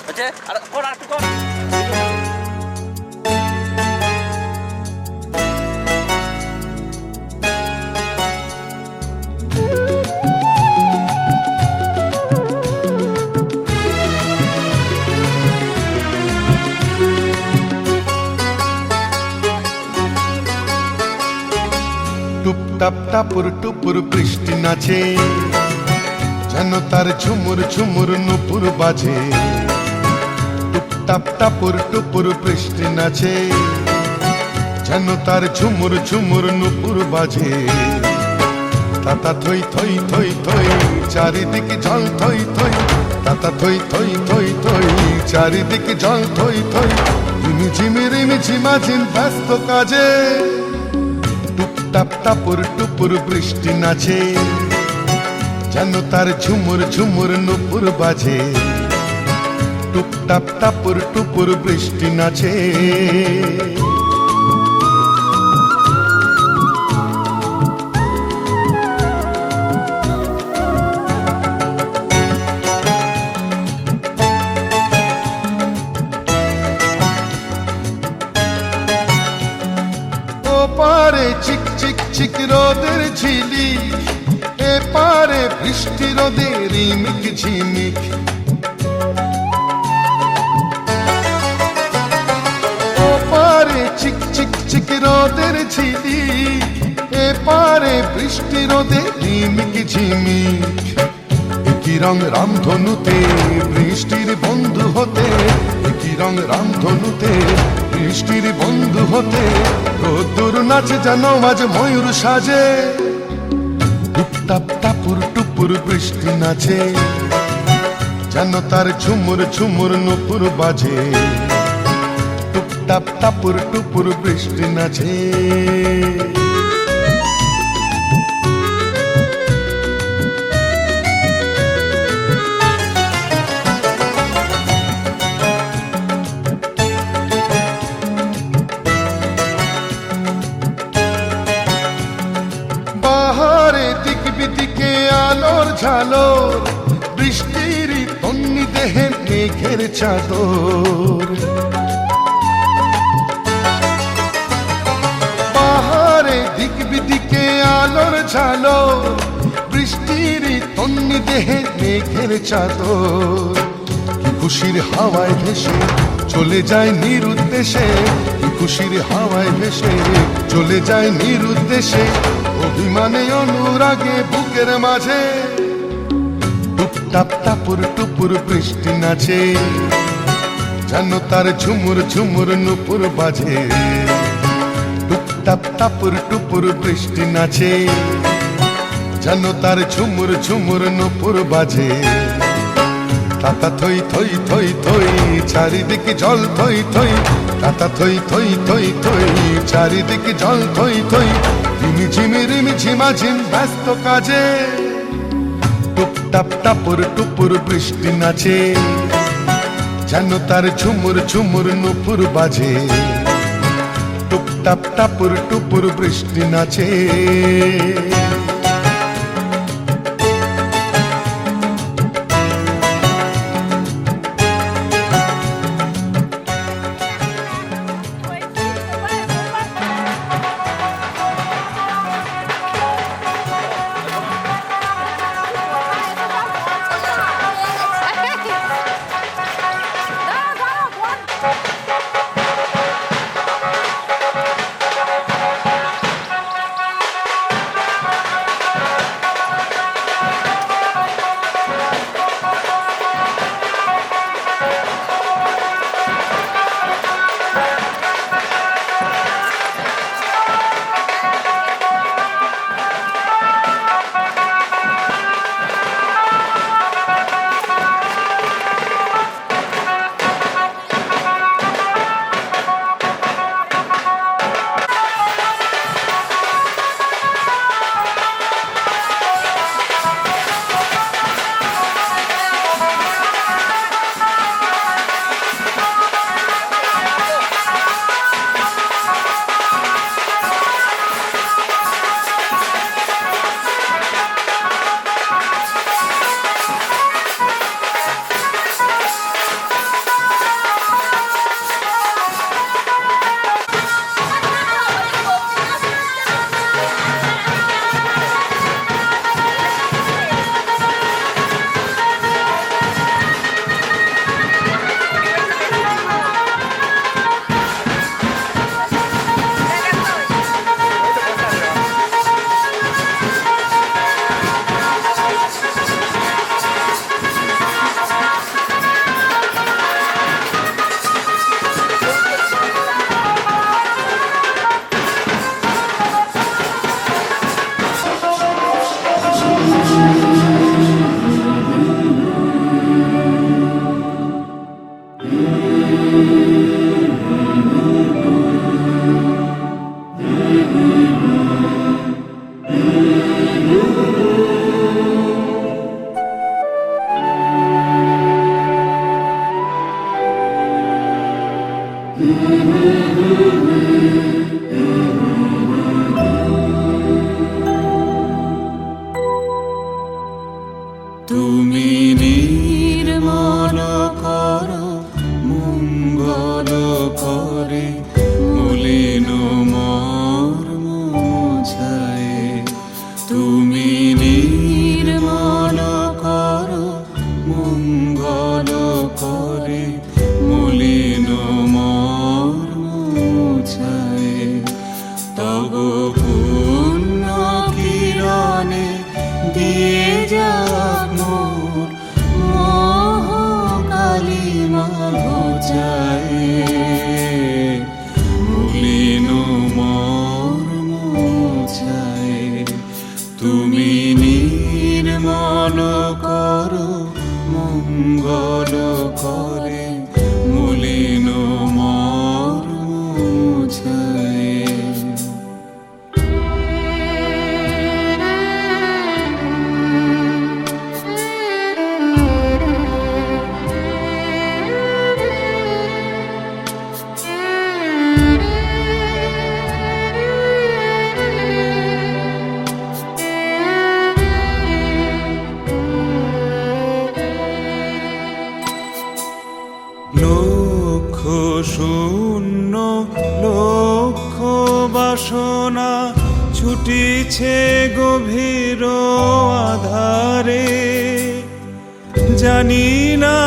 হচ্ছে আর কর আর একটু কর। টুপটাপ টাপুর টুপুর বৃষ্টি নাচে, যেন তার ঝুমুর ঝুমুর নুপুর বাজে। টুপটাপ টাপুর টুপুর বৃষ্টি নাচে, যেন তার ঝুমুর ঝুমুর নুপুর বাজে। তাতা থই থই থই থই চারিদিকে জল থই থই, তাতা থই থই থই থই চারিদিকে জল থই থই। রিমি ঝিমি রিমি ঝিমাঝিম ব্যস্ত কাজে, টুপটাপ টাপুর টুপুর বৃষ্টি নাচে, যেন তার ঝুমুর ঝুমুর নুপুর বাজে। টুপটাপ টাপুর টুপুর বৃষ্টি নাচে। পারে চিক চিক চিক রোদের ঝিলি, এ পারে বৃষ্টি রোদের রিমিক ঝিমিক। ও পারে চিক চিক চিক রোদের ঝিলি, এ পারে বৃষ্টি রোদের রিমিক ঝিমিক। একই রং রামধনুতে বৃষ্টির বন্ধু হতে, একই রং রামধনুতে বৃষ্টির বন্ধু হতে। রোদ্দুর নাচে যেন আজ ময়ূর সাজে, টুপটাপ টাপুর টুপুর বৃষ্টি নাচে, যেন তার ঝুমুর ঝুমুর নুপুর বাজে। টুপটাপ টাপুর টুপুর বৃষ্টি নাচে। বাহারে দিক বিদিকে আলোর ঝালোর, বৃষ্টির তন্নি দেহে মেঘের চাদর। বাহারে দিক বিদিকে আলোর ঝালোর, বৃষ্টির তন্নি দেহে মেঘের চাদর। কি খুশির হাওয়ায় ভেসে চলে যায় নিরুদ্দেশে, কি খুশির হাওয়ায় ভেসে চলে যায় নিরুদ্দেশে। অভিমানে অনুরাগে বুকের মাঝে, টুপটাপ টাপুর টুপুর বৃষ্টি নাচে, যেন তার ঝুমুর ঝুমুর নুপুর বাজে। টুপটাপ টাপুর টুপুর বৃষ্টি নাচে, যেন তার ঝুমুর ঝুমুর নুপুর বাজে। তাতা থই থই থই থই চারিদিকে জল থই থই, তাতা থই থই থই থই চারিদিকে জল থই থই। রিমি ঝিমি রিমি ঝিমাঝিম ব্যস্ত কাজে, টুপটাপ টাপুর টুপুর বৃষ্টি নাচে, যেন তার ঝুমুর ঝুমুর নুপুর বাজে। টুপটাপ টাপুর টুপুর বৃষ্টি নাচে। করে মলিন মর্ম মুছায়। তব পুণ্য কিরণে দিয়ে যাক মোর মোহ কালিমা ঘোচায়। মলিন মর্ম মুছায়। তুমি নির্মল করো মঙ্গল করে মলিন মর্ম মুছায়। লক্ষ শূন্য লক্ষ বাসনা ছুটিছে গভীর আধারে। জানি না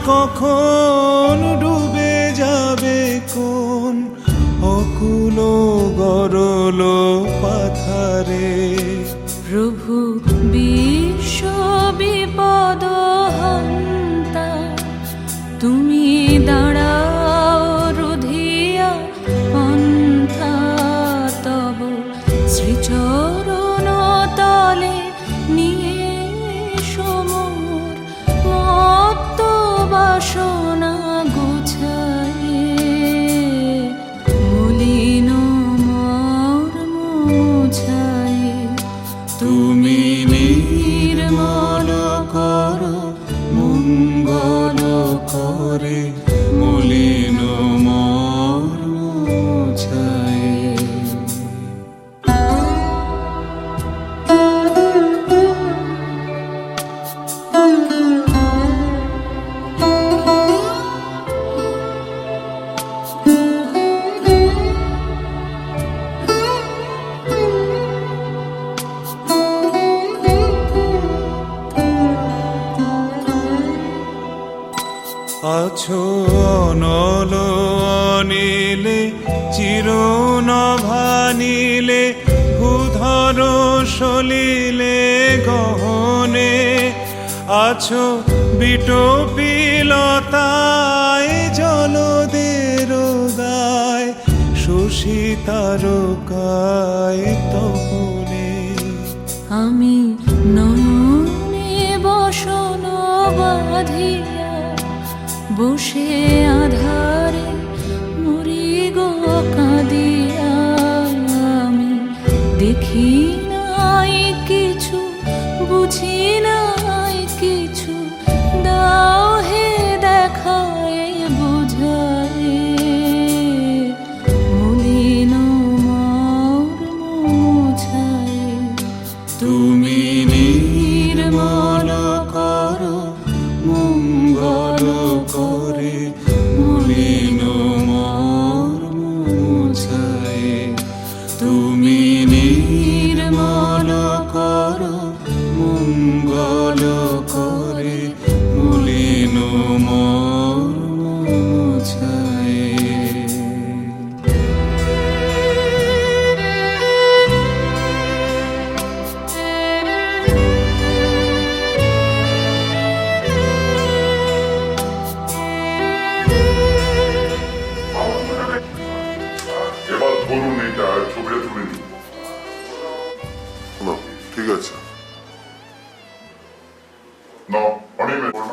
কখন ডুবে যাবে কোন অকুল গরল পাথারে। প্রভু বিশ্ব বিপদ হন্তা, তুমি দাঁড়াও রুধিয়া পন্থা। তব শ্রীচরণ তলে নিয়ে সমর মত্ত বাসনা গুছায়ে। মলিন মর্ম মুছায়ে। তুমি নির্মল করো মঙ্গল করে মলিন মর্ম মুছায়। আছো অনল অনিলে চিরনভানিলে ভূধর সলিলে গহনে। আছো বিটপিলতায় জলদের দায় শশী তারকায় তপনে। আমি নয়নে বসন বাঁধিয়া বসে আধারে মরি গো কাঁদিয়া। আমি দেখি নাই কিছু বুঝি নাই কিছু, দাও হে দেখায় বুঝায়। মলিন মর্ম মুছায়। তুমি নির্মল করো মঙ্গল করে মলিন মর্ম মুছায়। তুমি নির্মল করো মঙ্গল করে মলিন মর্ম মুছায়। এবার ধরুন এটা ছবিটা তুলে নিন। ঠিক আছে না অনেক না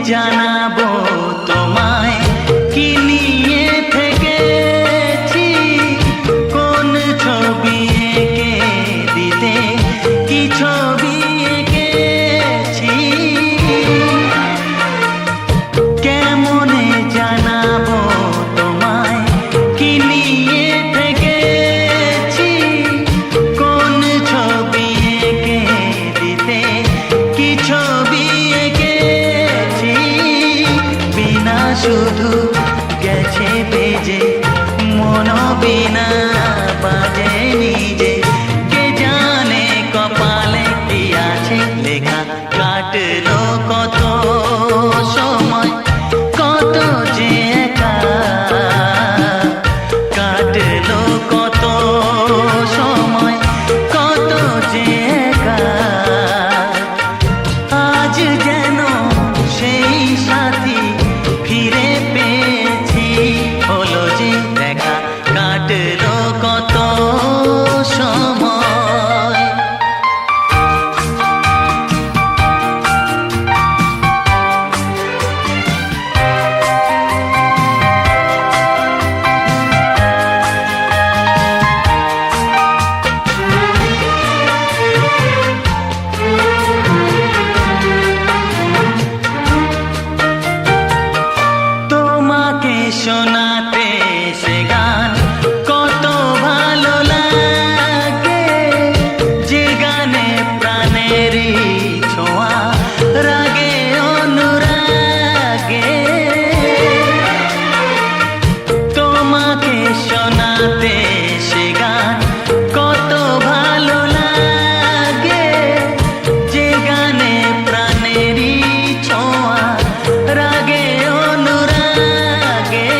জানাবো তোমায় কি নিয়ে থেকেছি, কোন ছবি এঁকে দিতে, কি ছবি এঁকেছি, কেমনে জানাবো তোমায় কি নিয়ে থেকেছি, কোন ছবি এঁকে দিতে, কি ছবি এঁকেছি, বিনা শুধু গেছে বেজে মন বিনা বাজে নিজে, কে জানে কপালে কি আছে লেখা, কাটলো কত সময় কত যে একা, কাটলো কত সময় কত যে একা, আজ যেন সেই সাথী ফিরে পেয়েছি, হলো যে দেখা, কাটলো কত সময়। তোমাকে শোনাতে সে গান কত ভালো লাগে, যে গানে প্রাণেরই ছোঁয়া রাগে অনুরাগে, তোমাকে শোনাতে সে গান কত ভালো লাগে, যে গানে প্রাণেরই ছোঁয়া রাগে অনুরাগে,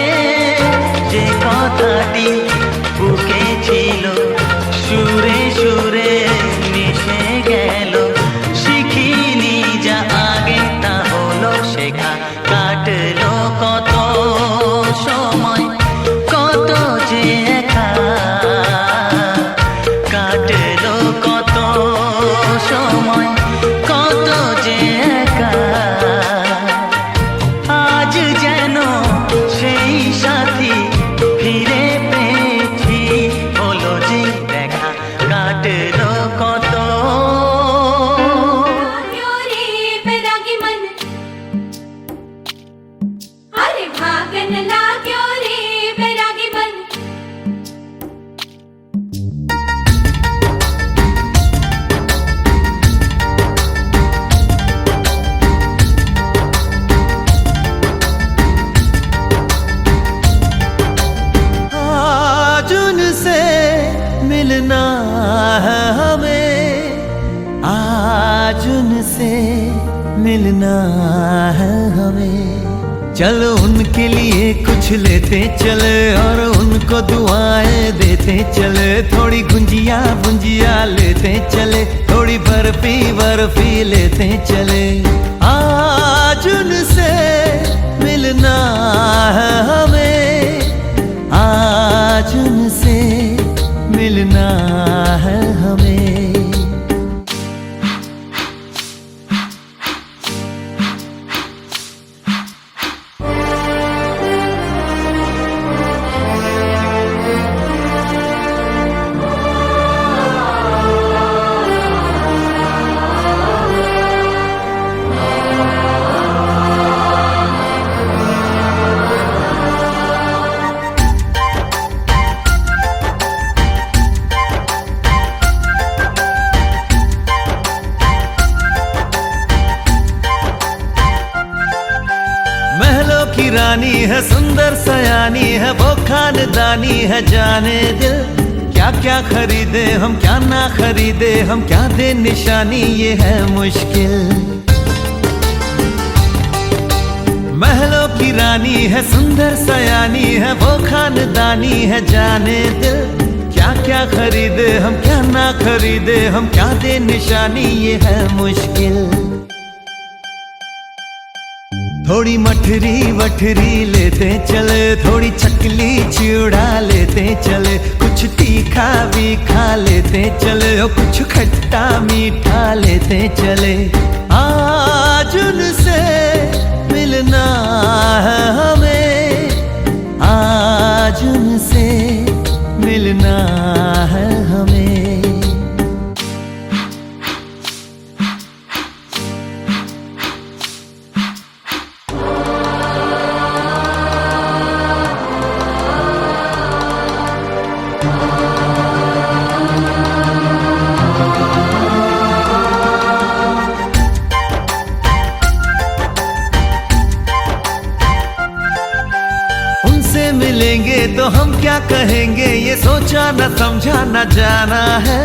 যে কথাটি বুকে ছিল সুরে সুরে মিশে গেল, শিখিনি যা আগে তা হলো শেখা, কাটলো কত সময় কত যে একা, কাটলো কত সময় কত যে একা, আজ যেন সেই সাথী ফিরে পেয়েছি, হলো যে দেখা, কাটলো কত। क्यों रे बैरागी मन, अरे भागन ला क्यों रे बैरागी मन, आज उनसे मिलना है हमें, आज उनसे मिलना है हमें, चलो उनके लिए कुछ लेते चले और उनको दुआएं देते चले, थोड़ी गुंजिया गुंजिया लेते चले, थोड़ी बर्फी बर्फी लेते चले, आज उनसे मिलना है हमें, आज उनसे मिलना है हमें। महलों की रानी है, सुंदर सयानी है, वो खानदानी है, जाने दिल क्या क्या खरीदे हम क्या ना खरीदे हम, क्या दे निशानी ये है मुश्किल। महलों की रानी है, सुंदर सयानी है, वो खानदानी है, जाने दिल क्या क्या खरीदे हम क्या ना खरीदे हम, क्या दे निशानी ये है मुश्किल। थोड़ी मठरी वठरी लेते चले, थोड़ी चकली चिड़ा लेते चले, कुछ तीखा भी खा लेते चले, और कुछ खट्टा मीठा लेते चले, आज उनसे मिल मिलेंगे तो हम क्या कहेंगे, ये सोचा न समझा न जाना है।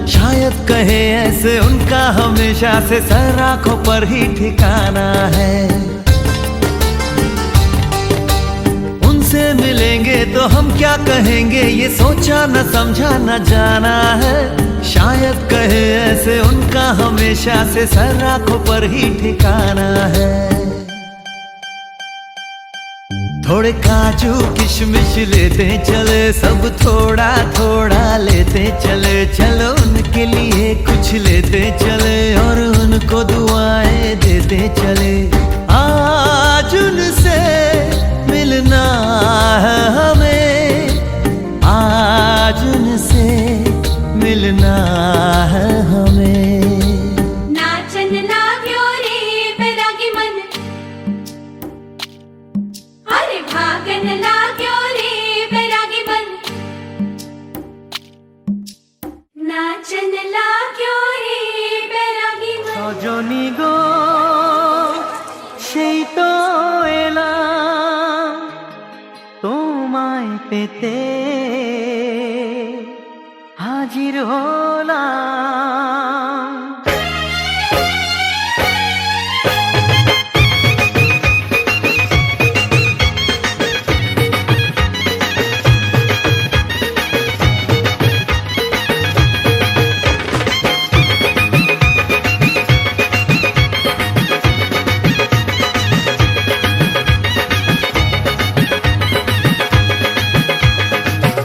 शायद कहे ऐसे उनका हमेशा से सर आंखों पर ही ठिकाना है। उनसे मिलेंगे तो हम क्या कहेंगे, ये सोचा न समझा न जाना है। शायद कहे ऐसे उनका हमेशा से सर आंखों पर ही ठिकाना है। थोड़े काजू किशमिश लेते चले, सब थोड़ा थोड़ा लेते चले। चलो उनके लिए कुछ लेते चले और उनको दुआएं देते चले। आज उनसे मिलना है हमें, आज उनसे मिलना है हमें। नाचन लाग्यो रे बैरागी मन, अरे भागन लाग्यो रे बैरागी मन, नाचन लाग्यो रे बैरागी मन। সজনী গো সেই তো এলাম তোমায় পেতে, হাজির হলাম।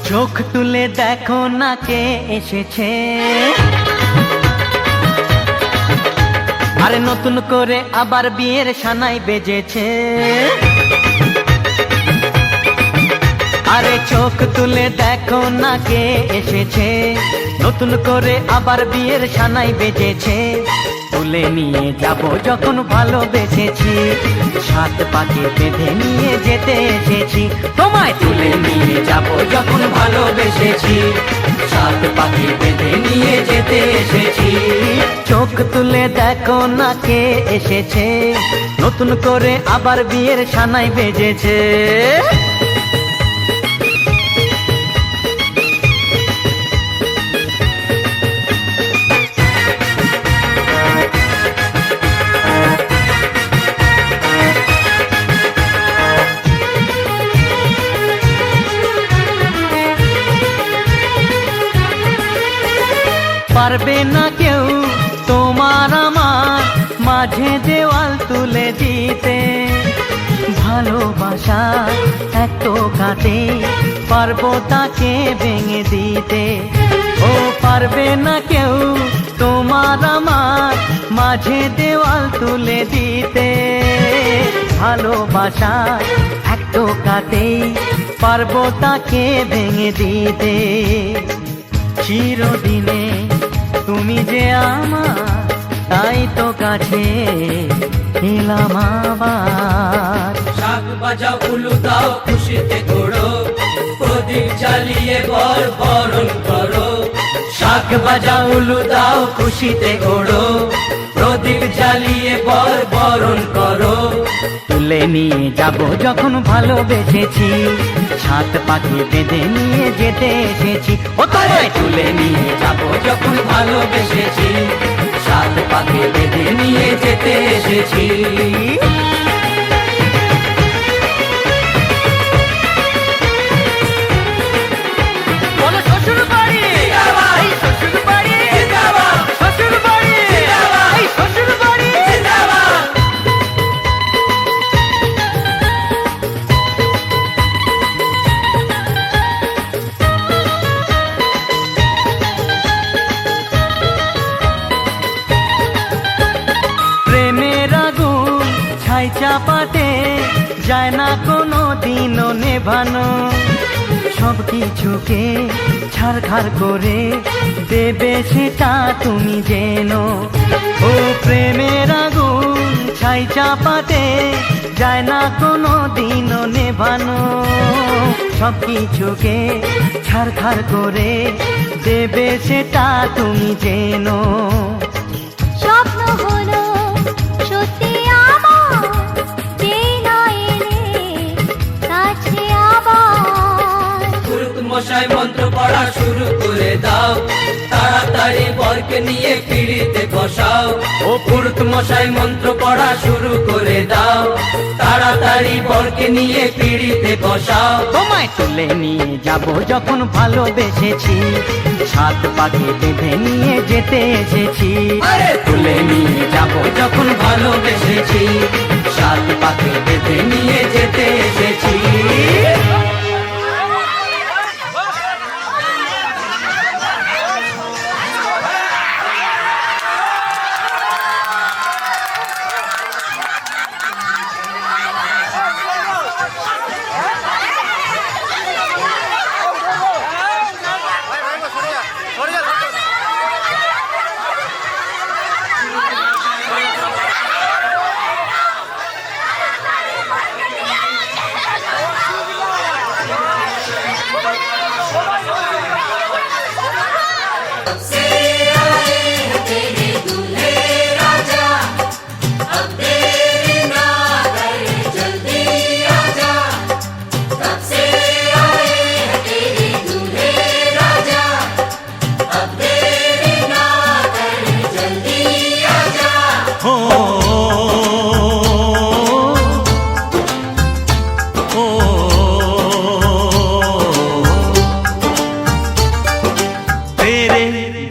চোখ তুলে দেখো না কে এসেছে, আরে নতুন করে আবার বিয়ের সানাই বেজেছে। আরে চোখ তুলে দেখো না কে এসেছে, নতুন করে আবার বিয়ের সানাই বেজেছে। তুলে নিয়ে যাব যখন ভালোবেসেছি, সাত পাকে বেঁধে নিয়ে যেতে এসেছি। তোমায় তুলে নিয়ে যাব যখন ভালোবেসেছি, সাত পাকে বেঁধে নিয়ে যেতে এসেছি। চোখ তুলে দেখো না কে এসেছে, নতুন করে আবার বিয়ের সানাই বেজেছে। পারবে না কেউ তোমার আমার মাঝে দেওয়াল তুলে দিতে। ভালোবাসা এত কাটে পারবো তাকে ভেঙে দিতে। ও পারবে না কেউ তোমার আমার মাঝে দেওয়াল তুলে দিতে। ভালোবাসা এত কাটে পারবো তাকে ভেঙে দিতে। চিরদিনে তুমি যে আমার, তাই তো কাছে এলাম আবার। শাক বাজাও উলু দাও খুশিতে ঘোড়ো, প্রদীপ জ্বালিয়ে বর বরণ করো। শাক বাজাও উলু দাও খুশিতে ঘোড়ো, প্রদীপ জ্বালিয়ে বর বরণ করো। তুলে নিয়ে যাব যখন ভালোবেসেছি, সাত পাখি বেঁধে নিয়ে যেতে এসেছি। ও তোমায় তুলে নিয়ে যাব যখন ভালোবেসেছি, সাত পাখি বেঁধে নিয়ে যেতে এসেছি। বলো শ্বশুর বাড়ি, এই শ্বশুর বাড়ি, শ্বশুর বাড়ি, এই শ্বশুর বাড়ি। প্রেমের আগুন ছাই চাপাতে যায় না কোনো দিনও নেভানো। সব কিছুকে ছাড়খাড় করে দেবে সেটা তুমি জেনো। ও প্রেমের আগুন ছাই চাপাতে যায় না কোনো দিনও নেভানো। সব কিছুকে ছাড়খাড় করে দেবে সেটা তুমি জেনো। স্বপ্ন হলো সত্যি আমার, যে না এলে কাছে আবার। বরকে নিয়ে পিড়িতে বসাও। ও পুরুত মশাই মন্ত্র পড়া শুরু করে দাও, তাড়াতাড়ি বরকে নিয়ে পিড়িতে বসাও। তোমায় তুলে নিয়ে যাব যখন ভালোবেসেছি, সাত পাকে বেঁধে নিয়ে যেতে এসেছি। আরে তুলে নিয়ে যাব যখন ভালোবেসেছি, সাত পাকে বেঁধে নিয়ে যেতে এসেছি।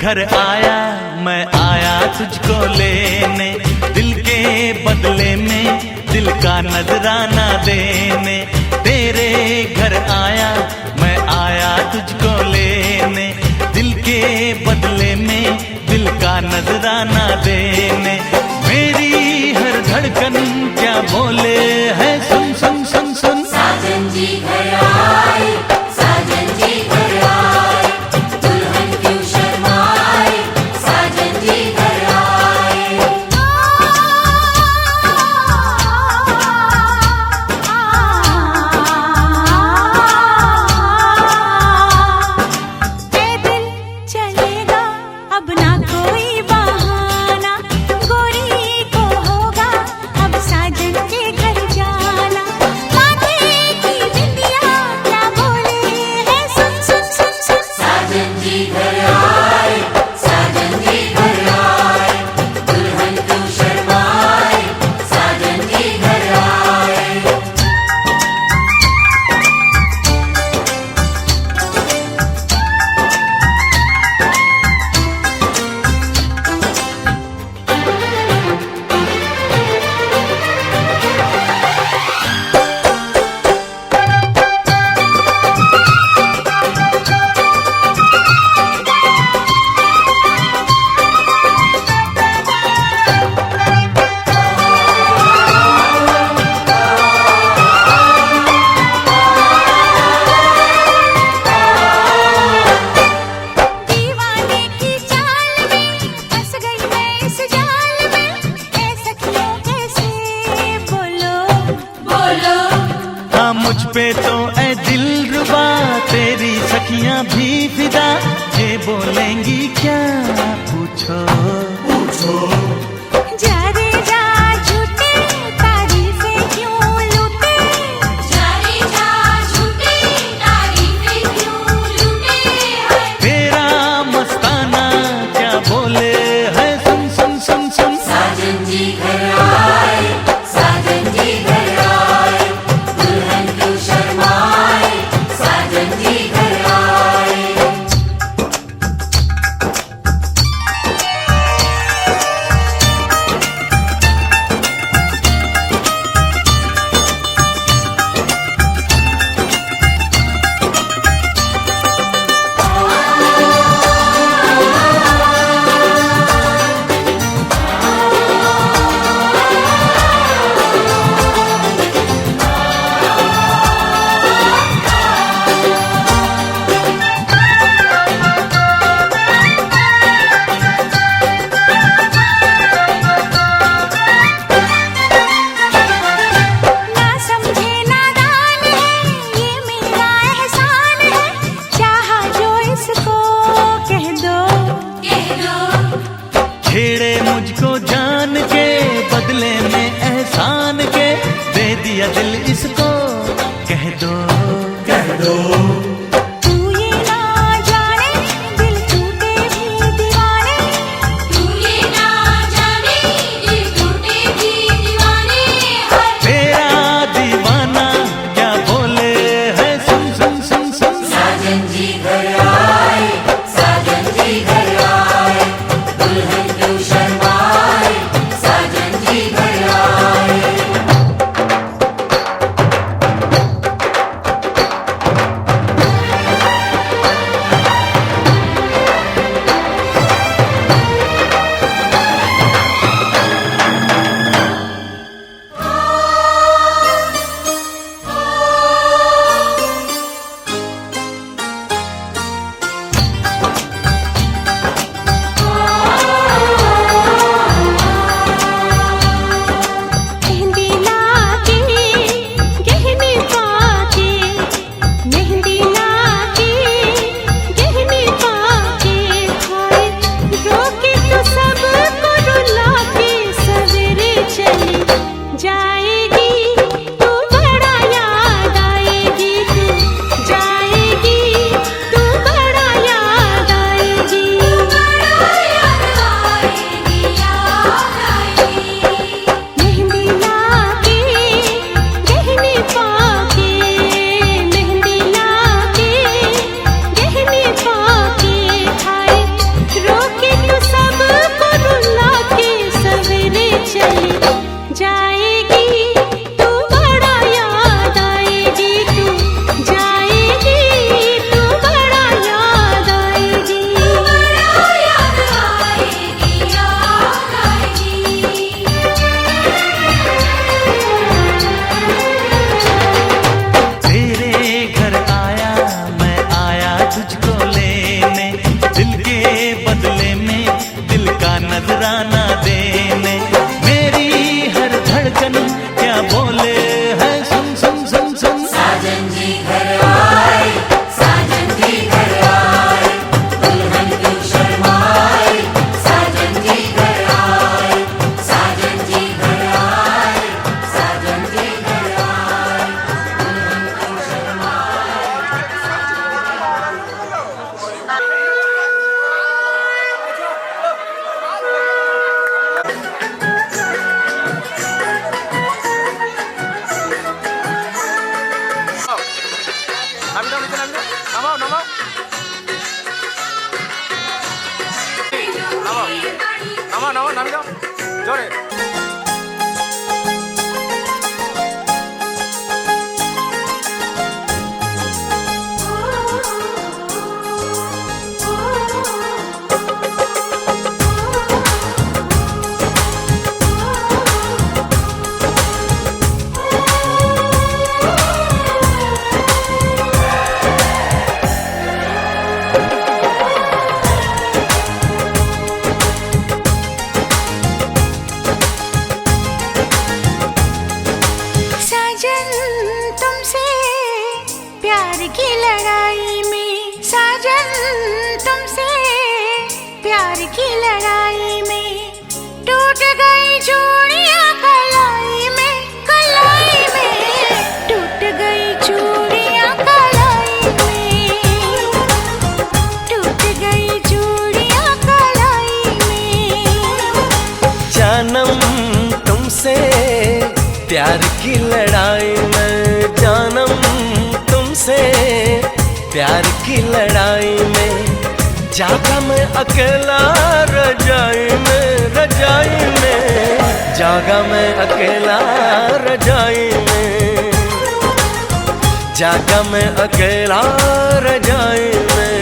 घर आया मैं आया तुझको लेने, दिल के बदले में दिल का नजराना देने। तेरे घर आया मैं आया तुझको लेने, दिल के बदले में दिल का नजराना देने। मेरी हर धड़कन क्या बोले है सुन सुन सुन सुन। साजन जी घर आए, साजन जी घर आए, दुल्हन क्यों शर्माए, साजन जी घर आए। पैदल चलेगा अब ना कोई बहाना, गोरी को होगा अब साजन के घर जाना। माथे की बिंदिया क्या बोले है सुन सुन सुन सुन। साजन जी घर आए, साजन जी घर आए, दुल्हन क्यों शर्माए, साजन जी घर आए। दीवाने की चाल में फंस गई मैं इस जाल में, ऐ सखियों कैसे बोलो बोलो हाँ मुझ पे तो ऐ दिलरुबा तेरी सखियां भी फिदा, ये बोलेंगी क्या पूछो। जा रे जा झूठे तारीफें क्यों लूटे, जाने जा झूठे तारीफें क्यों लूटे हैं। तेरा मस्ताना क्या बोले है सुन सुन सुन सुन। साजन जी घर आए, साजन जी घर आए, दुल्हन क्यों शर्माए, साजन जी घर आए। ना समझे नादान है ये मेरा एहसान है, चाहा जो इसको कह दो। कह दो छेड़े मुझको जान के बदले में एहसान के, दे दिया दिल इसको कह दो। तू ये ना जाने दिल टूटे भी दीवाने, জোরে। साजन तुमसे प्यार की लड़ाई में, साजन तुमसे प्यार की लड़ाई में टूट गई चूड़ियां कलाई में, कलाई में टूट गई चूड़ियां कलाई में, टूट गई चूड़ियां कलाई में। जानम तुमसे प्यार की लड़ाई में, जानम तुमसे प्यार की लड़ाई में जागा मैं अकेला रजाई में, रजाई में जागा मैं अकेला रजाई में, जागा मैं अकेला रजाई में।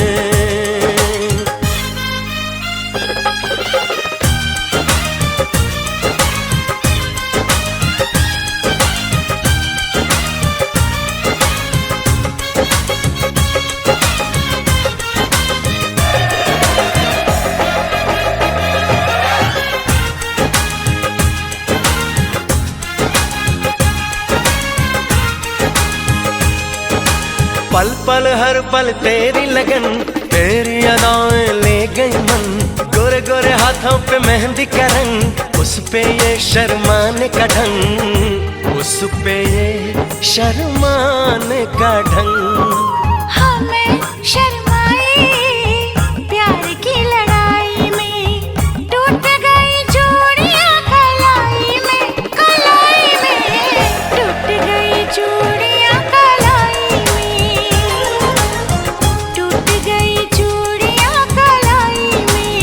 पल पल हर पल तेरी लगन, तेरी अदाएं ले गई मन, गोरे गोरे हाथों पे मेहंदी का रंग, उस पे ये शर्माने का ढंग, उस पे ये शर्माने का ढंग। हमें शर्माए प्यार की लड़ाई में टूट गई चूड़ियां कलाई में, कलाई में टूट गई चूड़ियां कलाई में, टूट गई चूड़ियां कलाई में।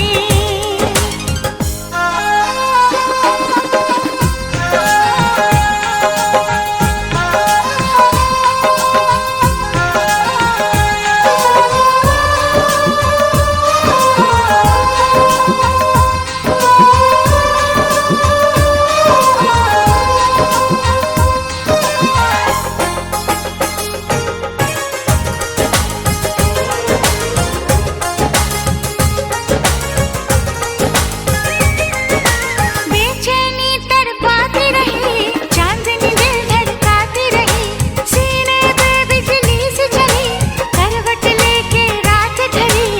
बेचैनी तड़पाती रही, चांदनी दिल धड़काती रही, सीने पे बिजली से चली, करवट लेके रात ढली,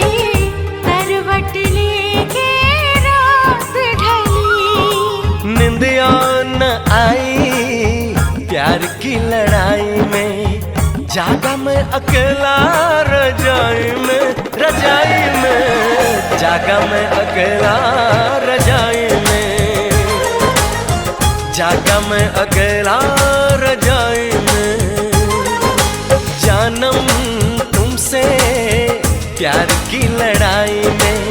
करवट लेके रात ढली। निंदिया न आई प्यार की लड़ाई में, जागा मैं अकेला रजाई में, रजाई में जागा मैं अकेला रजाई में, जागा मैं अकेला रजाई में। जानम तुमसे प्यार की लड़ाई में,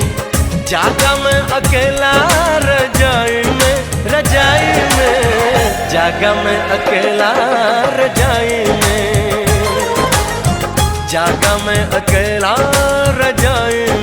जागा मैं अकेला रजाई में, रजाई में जागा मैं अकेला रजाई में, जागा मैं अकेला रजाई में।